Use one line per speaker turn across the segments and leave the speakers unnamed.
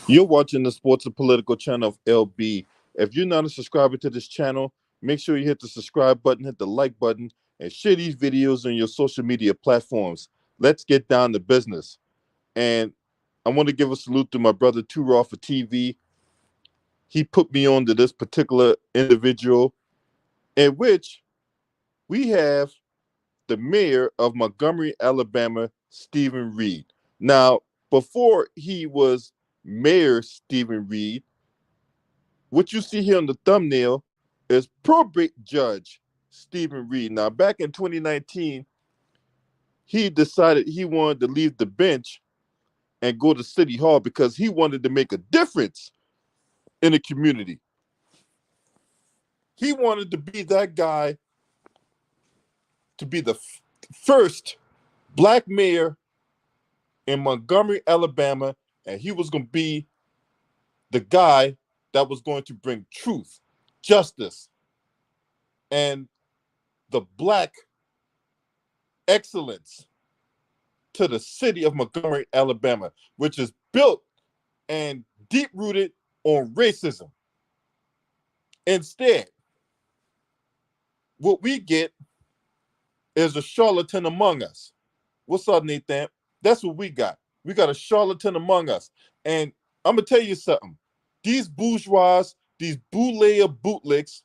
You're watching the Sports and Political channel of LB. If you're not a subscriber to this channel, make sure you hit the subscribe button, hit the like button, and share these videos on your social media platforms. Let's get down to business. And I want to give a salute to my brother Too Raw for TV. He put me on to this particular individual, in which we have the mayor of Montgomery, Alabama, Stephen Reed. Now, before he was Mayor Stephen Reed, what you see here on the thumbnail is probate judge Stephen Reed. Now, back in 2019, he decided he wanted to leave the bench and go to City Hall because he wanted to make a difference in the community. He wanted to be that guy to be the first black mayor in Montgomery, Alabama, and he was going to be the guy that was going to bring truth, justice, and the black excellence to the city of Montgomery, Alabama, which is built and deep rooted on racism. Instead, what we get is a charlatan among us. What's up, Nathan? That's what we got. We got a charlatan among us. And I'm going to tell you something. These bourgeois, these bootlayer bootlicks,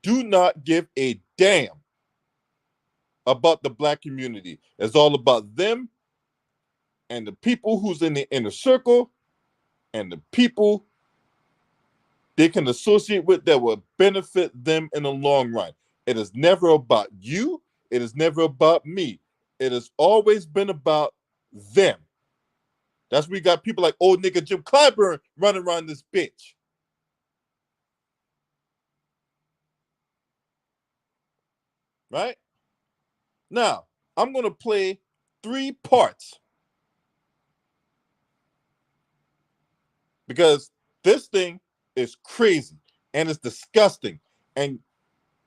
do not give a damn about the black community. It's all about them and the people who's in the inner circle and the people they can associate with that will benefit them in the long run. It is never about you. It is never about me. It has always been about them. That's why we got people like old nigga Jim Clyburn running around this bitch. Right? Now, I'm going to play 3 parts because this thing is crazy and it's disgusting. And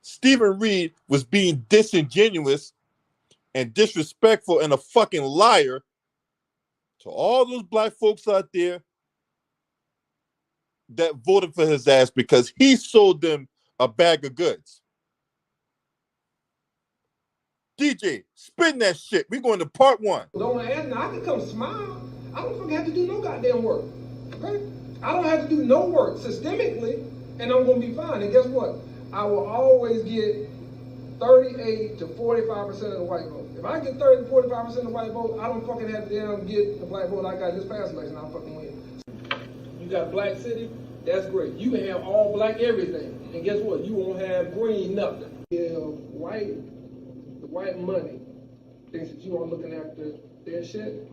Stephen Reed was being disingenuous and disrespectful and a fucking liar to all those black folks out there that voted for his ass because he sold them a bag of goods. DJ, spin that shit. We going to part 1.
Don't ask now. I can come smile. I don't fucking have to do no goddamn work. Okay? I don't have to do no work systemically, and I'm gonna be fine. And guess what? I will always get 38 to 45% of the white vote. If I get 30 to 45% of the white vote, I don't fucking have to damn get the black vote I got this past election. I'll fucking win. You got a black city, that's great. You can have all black everything. And guess what? You won't have green nothing. Yeah, white money thinks that you are looking after their shit,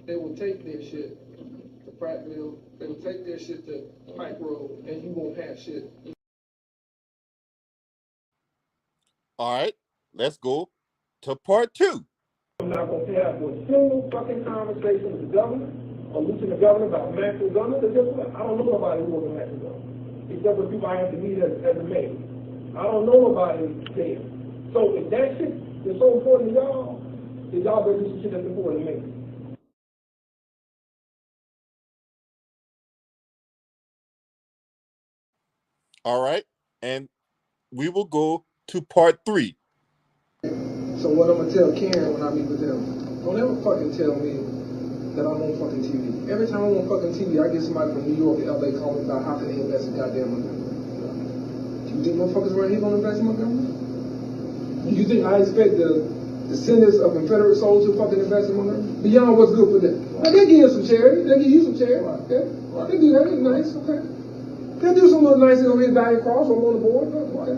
they will take their shit to Prattville, they will take their shit to Pike Road, and you won't have shit.
All right, let's go to part 2.
I'm not going to have a single fucking conversation with the governor or lieutenant governor about maximum governor, because guess what? I don't know nobody who was a maximum governor, except for people I have to meet as a mayor. I don't know nobody there. So if that shit is so important to y'all, then y'all better do some shit that's important to me.
All right, and we will go to part 3.
So what I'm gonna tell Karen when I meet with them, don't ever fucking tell me that I'm on fucking TV. Every time I'm on fucking TV, I get somebody from New York or LA calling about how can they invest in goddamn Montgomery. Do you think motherfuckers right here gonna invest in Montgomery? Do you think I expect the descendants of Confederate soldiers to fucking invest in Montgomery? Beyond what's good for them. Like, they give some charity, they give you some charity, okay? They do that, it's nice, okay? They do some little nice things over here, Valley Cross, I'm on the board, okay?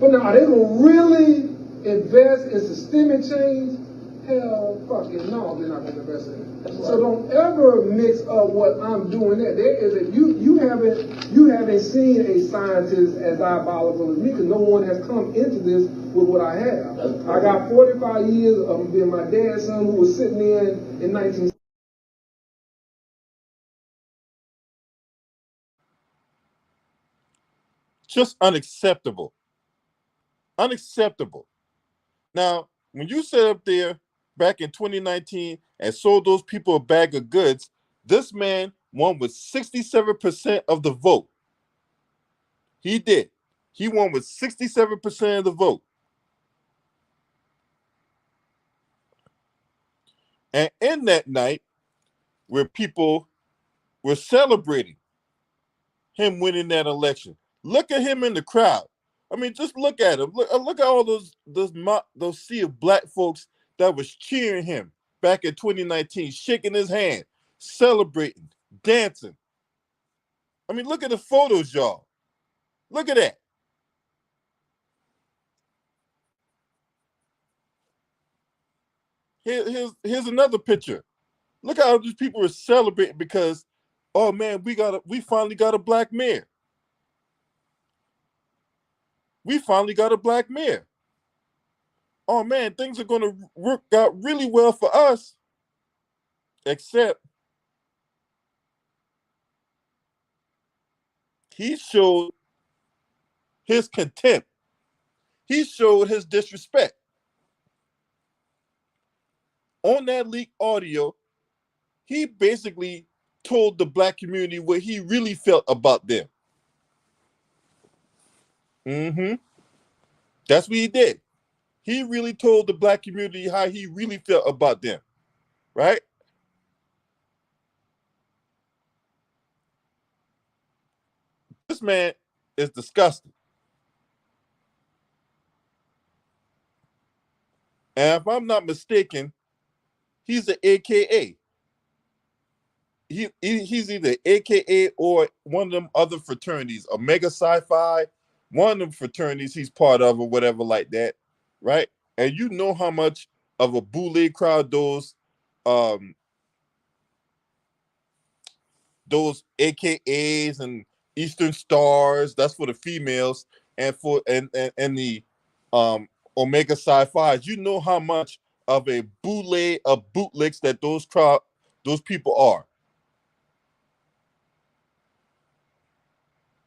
But now, are they gonna really invest in systemic change? Hell fucking no, they're not gonna invest in it. So don't ever mix up what I'm doing there. There is a you haven't seen a scientist as diabolical as me, because no one has come into this with what I have. I got 45 years of being my dad's son who was sitting in 19.
Just unacceptable. Unacceptable. Now, when you sit up there back in 2019 and sold those people a bag of goods, this man won with 67% of the vote. He did. He won with 67% of the vote. And in that night, where people were celebrating him winning that election, look at him in the crowd. I mean, just look at him. Look at all those sea of black folks that was cheering him back in 2019, shaking his hand, celebrating, dancing. I mean, look at the photos, y'all. Look at that. Here's another picture. Look how these people are celebrating because, oh man, we finally got a black mayor. We finally got a black mayor. Oh man, things are gonna work out really well for us. Except he showed his contempt. He showed his disrespect. On that leaked audio, he basically told the black community what he really felt about them. Mm-hmm. That's what he did. He really told the black community how he really felt about them, right? This man is disgusting. And if I'm not mistaken, he's an AKA. He's either AKA or one of them other fraternities, Omega Sci-Fi, one of them fraternities he's part of or whatever like that, right? And you know how much of a boule crowd um those AKAs and Eastern Stars, that's for the females, and for and the Omega Sci-Fis, you know how much of a boule of bootlicks that those people are.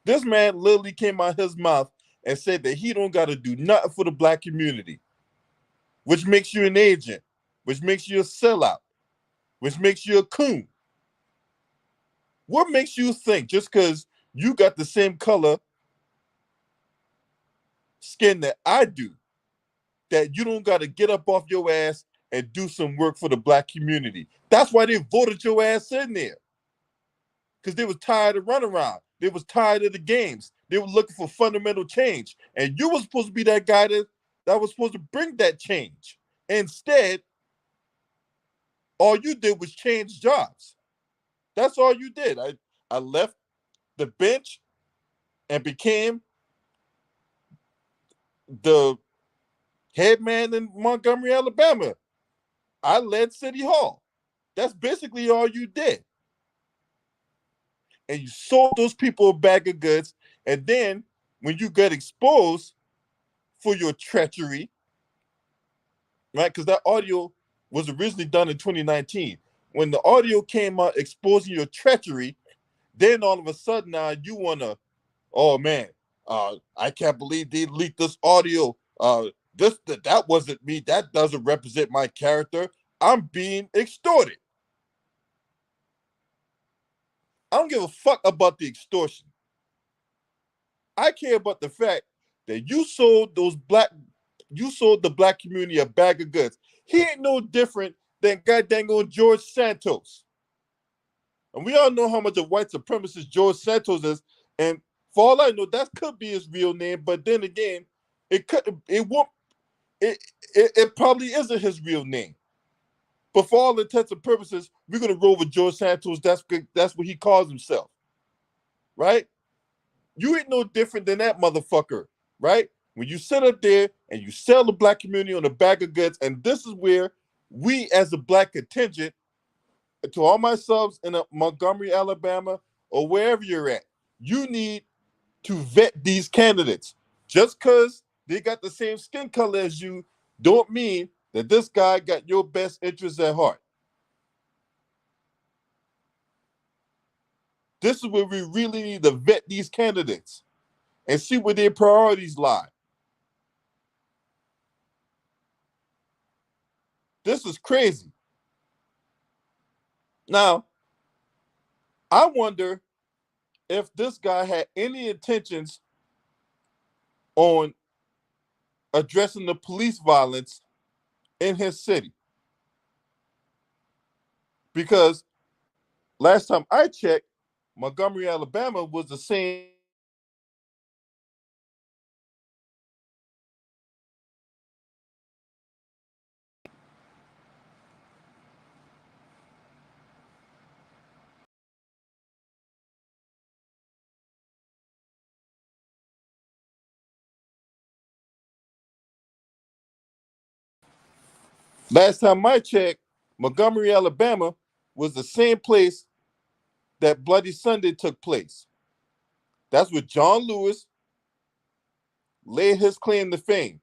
This man literally came out his mouth and said that he don't got to do nothing for the black community, which makes you an agent, which makes you a sellout, which makes you a coon. What makes you think just because you got the same color skin that I do, that you don't got to get up off your ass and do some work for the black community? That's why they voted your ass in there. Because they was tired of runaround. They was tired of the games. They were looking for fundamental change. And you were supposed to be that guy that was supposed to bring that change. Instead, all you did was change jobs. That's all you did. I left the bench and became the head man in Montgomery, Alabama. I led City Hall. That's basically all you did. And you sold those people a bag of goods. And then when you get exposed for your treachery, right? Because that audio was originally done in 2019. When the audio came out exposing your treachery, then all of a sudden now you want to, oh man, I can't believe they leaked this audio. That wasn't me. That doesn't represent my character. I'm being extorted. I don't give a fuck about the extortion. I care about the fact that you sold the black community a bag of goods. He ain't no different than goddamn George Santos. And we all know how much of white supremacist George Santos is. And for all I know, that could be his real name. But then again, it probably isn't his real name. But for all intents and purposes, we're gonna roll with George Santos. That's what he calls himself, right? You ain't no different than that motherfucker, right? When you sit up there and you sell the black community on a bag of goods, and this is where we as a black contingent, to all my subs in Montgomery, Alabama, or wherever you're at, you need to vet these candidates. Just because they got the same skin color as you don't mean that this guy got your best interests at heart. This is where we really need to vet these candidates and see where their priorities lie. This is crazy. Now, I wonder if this guy had any intentions on addressing the police violence in his city. Because last time I checked, Montgomery, Alabama was the same. Last time I checked, Montgomery, Alabama was the same place that Bloody Sunday took place. That's where John Lewis laid his claim to fame.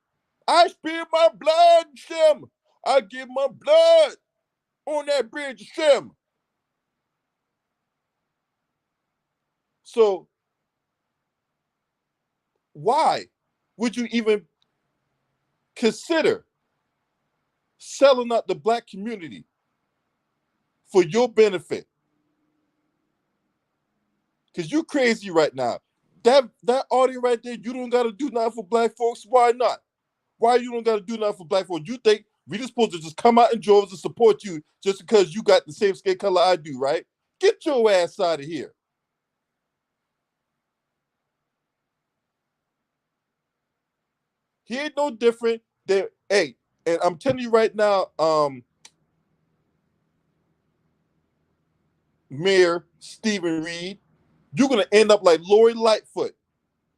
I spilled my blood, Shem. I give my blood on that bridge, Shem. So why would you even consider selling out the black community for your benefit? Because you're crazy right now. That audio right there, you don't got to do nothing for black folks. Why not? Why you don't got to do nothing for black folks? You think we just supposed to just come out in droves and support you just because you got the same skin color I do, right? Get your ass out of here. He ain't no different than, hey, and I'm telling you right now, Mayor Stephen Reed, you're gonna end up like Lori Lightfoot,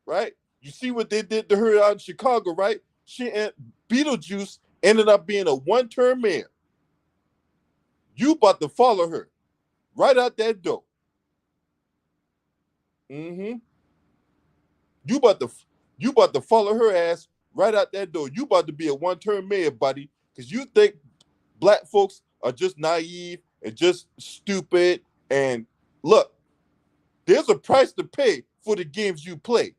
right? You see what they did to her out in Chicago, right? Beetlejuice ended up being a one-term mayor. You about to follow her right out that door. Mm-hmm. You about to follow her ass right out that door. You about to be a one-term mayor, buddy, because you think black folks are just naive and just stupid. And look, there's a price to pay for the games you play.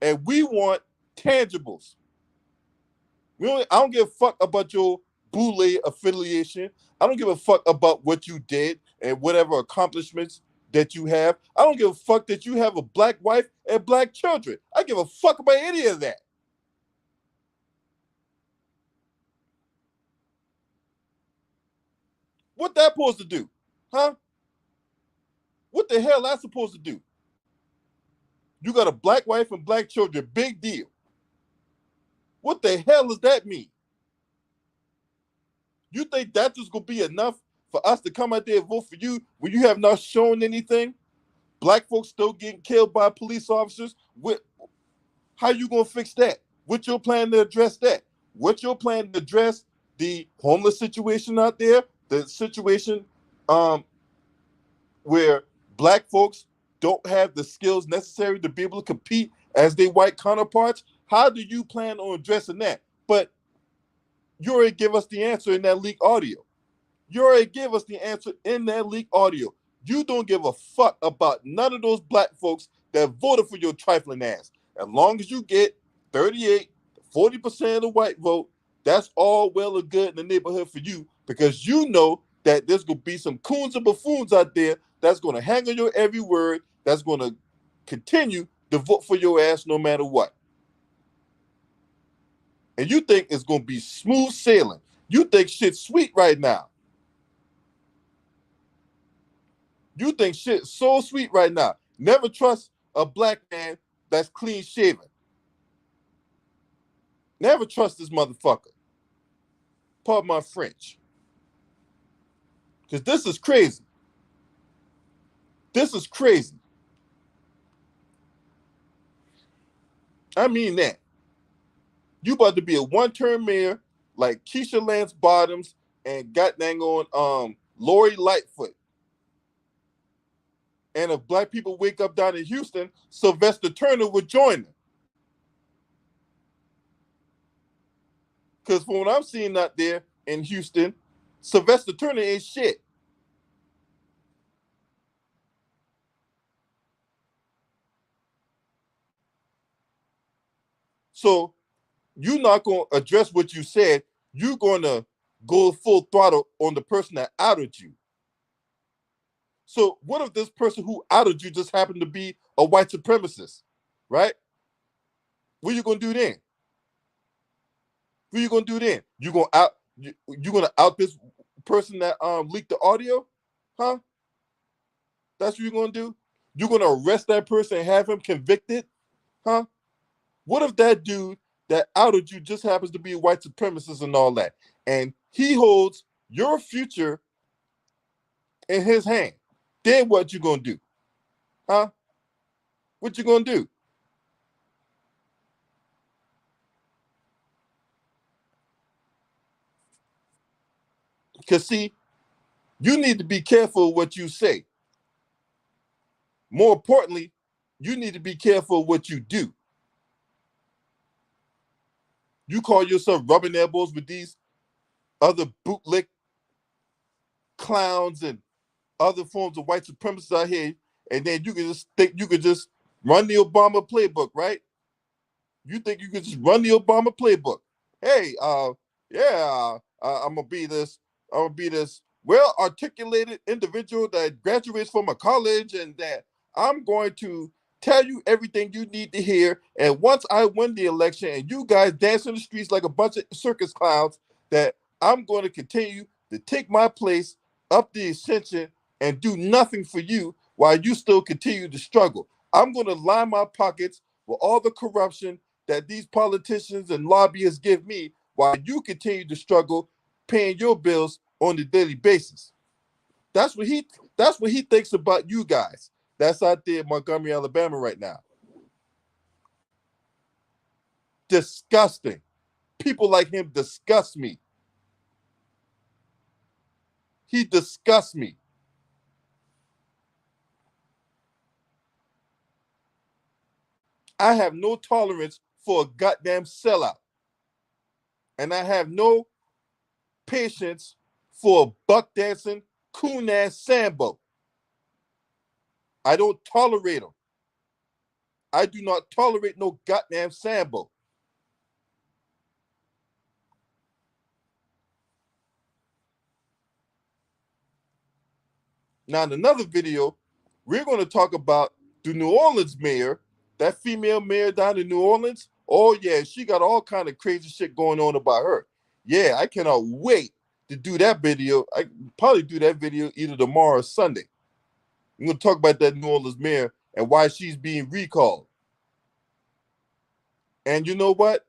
And we want tangibles. I don't give a fuck about your boule affiliation. I don't give a fuck about what you did and whatever accomplishments that you have. I don't give a fuck that you have a black wife and black children. I give a fuck about any of that. What that supposed to do? Huh? What the hell that supposed to do? You got a black wife and black children. Big deal. What the hell does that mean? You think that's just gonna be enough for us to come out there and vote for you when you have not shown anything? Black folks still getting killed by police officers. How you gonna fix that? What's your plan to address that? What's your plan to address the homeless situation out there? The situation where black folks don't have the skills necessary to be able to compete as their white counterparts? How do you plan on addressing that? But you already give us the answer in that leaked audio. You already gave us the answer in that leaked audio. You don't give a fuck about none of those black folks that voted for your trifling ass. As long as you get 38 to 40% of the white vote, that's all well and good in the neighborhood for you, because you know that there's going to be some coons and buffoons out there that's going to hang on your every word, that's going to continue to vote for your ass no matter what. And you think it's going to be smooth sailing. You think shit's sweet right now. You think shit's so sweet right now. Never trust a black man that's clean shaven. Never trust this motherfucker. Pardon my French. Because this is crazy. This is crazy. I mean that. You about to be a one-term mayor like Keisha Lance Bottoms and goddamn on Lori Lightfoot. And if black people wake up down in Houston, Sylvester Turner would join them. Because from what I'm seeing out there in Houston, Sylvester Turner ain't shit. So you're not going to address what you said. you're going to go full throttle on the person that outed you. So what if this person who outed you just happened to be a white supremacist, right? What are you going to do then? What are you going to do then? You going to out this person that leaked the audio? Huh? That's what you're going to do? You're going to arrest that person and have him convicted? Huh? What if that dude that outed you just happens to be a white supremacist and all that, and he holds your future in his hand? Then what you gonna do? Huh? What you gonna do? Because see, you need to be careful of what you say. More importantly, you need to be careful of what you do. You call yourself rubbing elbows with these other bootlick clowns and other forms of white supremacists out here, and then you can just think you could just run the Obama playbook, right? You think you could just run the Obama playbook? Hey, yeah, I'm gonna be this. I'm gonna be this well-articulated individual that graduates from a college, and that I'm going to tell you everything you need to hear. And once I win the election, and you guys dance in the streets like a bunch of circus clowns, that I'm going to continue to take my place up the ascension and do nothing for you while you still continue to struggle. I'm going to line my pockets with all the corruption that these politicians and lobbyists give me while you continue to struggle paying your bills on a daily basis. That's what he thinks about you guys. That's out there in Montgomery, Alabama right now. Disgusting. People like him disgust me. He disgusts me. I have no tolerance for a goddamn sellout. And I have no patience for a buck dancing, coon ass Sambo. I don't tolerate him. I do not tolerate no goddamn Sambo. Now, in another video, we're going to talk about the New Orleans mayor, that female mayor down in New Orleans. Oh, yeah, she got all kind of crazy shit going on about her. Yeah, I cannot wait to do that video. I probably do that video either tomorrow or Sunday. I'm going to talk about that New Orleans mayor and why she's being recalled. And you know what?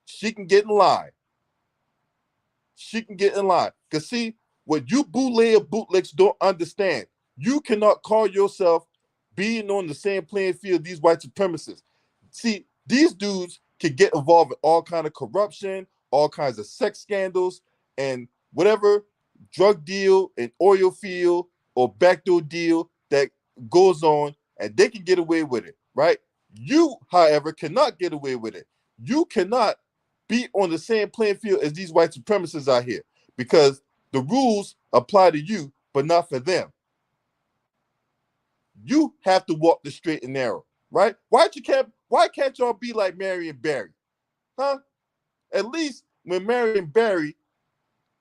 She can get in line. She can get in line. Because see, what you bootlegs don't understand, you cannot call yourself being on the same playing field these white supremacists. See, these dudes can get involved in all kind of corruption, all kinds of sex scandals, and whatever drug deal and oil field or backdoor deal that goes on, and they can get away with it, right? You, however, cannot get away with it. You cannot be on the same playing field as these white supremacists out here, because the rules apply to you, but not for them. You have to walk the straight and narrow, right? Why can't y'all be like Marion Barry? Huh? At least when Marion Barry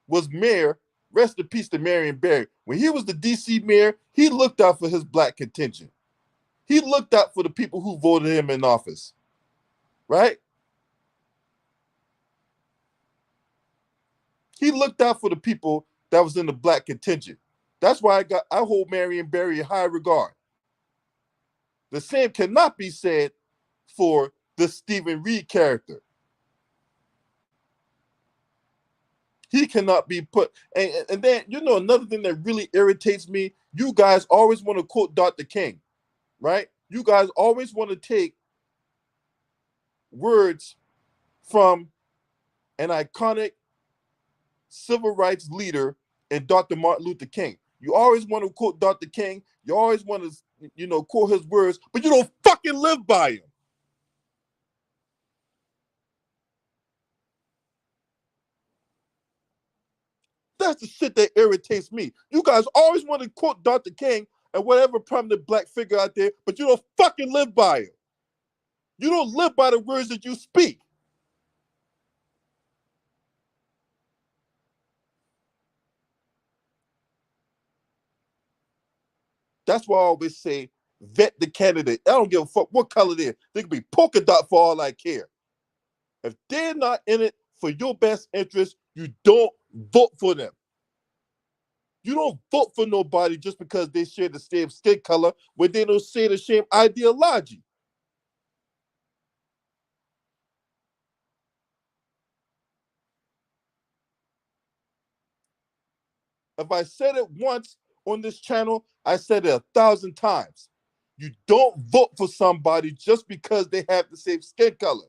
was mayor, rest in peace to Marion Barry. When he was the DC mayor, he looked out for his black contingent. He looked out for the people who voted him in office, right? He looked out for the people that was in the black contingent. That's why I hold Marion Barry in high regard. The same cannot be said for the Stephen Reed character. He cannot be put. And then, you know, another thing that really irritates me, you guys always want to quote Dr. King, right? You guys always want to take words from an iconic civil rights leader and Dr. Martin Luther King. You always want to quote Dr. King. You always want to, you know, quote his words, but you don't fucking live by him. That's the shit that irritates me. You guys always want to quote Dr. King and whatever prominent black figure out there, but you don't fucking live by him. You don't live by the words that you speak. That's why I always say vet the candidate. I don't give a fuck what color they're. They can be polka dot for all I care. If they're not in it for your best interest, you don't vote for them. You don't vote for nobody just because they share the same skin color when they don't share the same ideology. If I said it once on this channel, I said it 1,000 times. You don't vote for somebody just because they have the same skin color.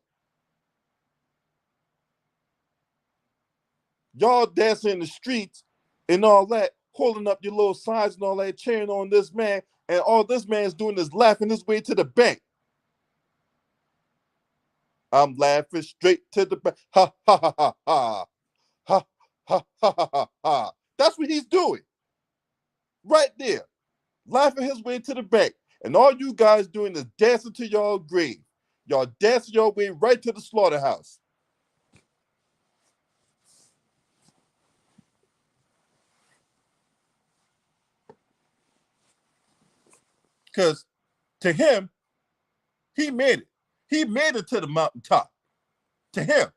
Y'all dancing in the streets and all that, holding up your little signs and all that, cheering on this man, and all this man's doing is laughing his way to the bank. I'm laughing straight to the bank. Ha ha ha ha ha. Ha ha ha ha ha ha. That's what he's doing. Right there. Laughing his way to the bank. And all you guys doing is dancing to y'all grave. Y'all dancing your way right to the slaughterhouse. Because to him, he made it. He made it to the mountaintop. To him.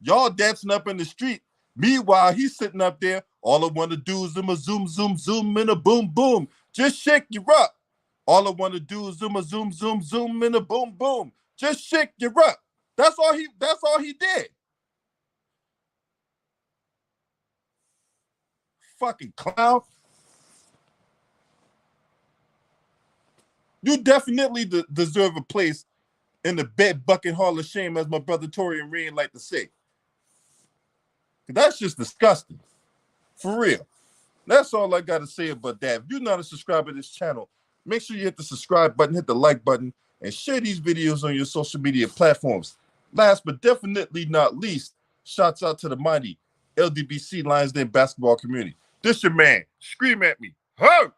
Y'all dancing up in the street. Meanwhile, he's sitting up there. All I want to do is zoom, zoom, zoom, and a boom, boom. Just shake your up. All I want to do is zoom, zoom, zoom, and a boom, boom. Just shake your up. That's all he did. Fucking clown. You definitely deserve a place in the bed bucket hall of shame, as my brother Tori and Rain like to say. That's just disgusting. For real. That's all I got to say about that. If you're not a subscriber to this channel, make sure you hit the subscribe button, hit the like button, and share these videos on your social media platforms. Last but definitely not least, shouts out to the mighty LDBC Lions Den basketball community. This your man. Scream at me. Ho!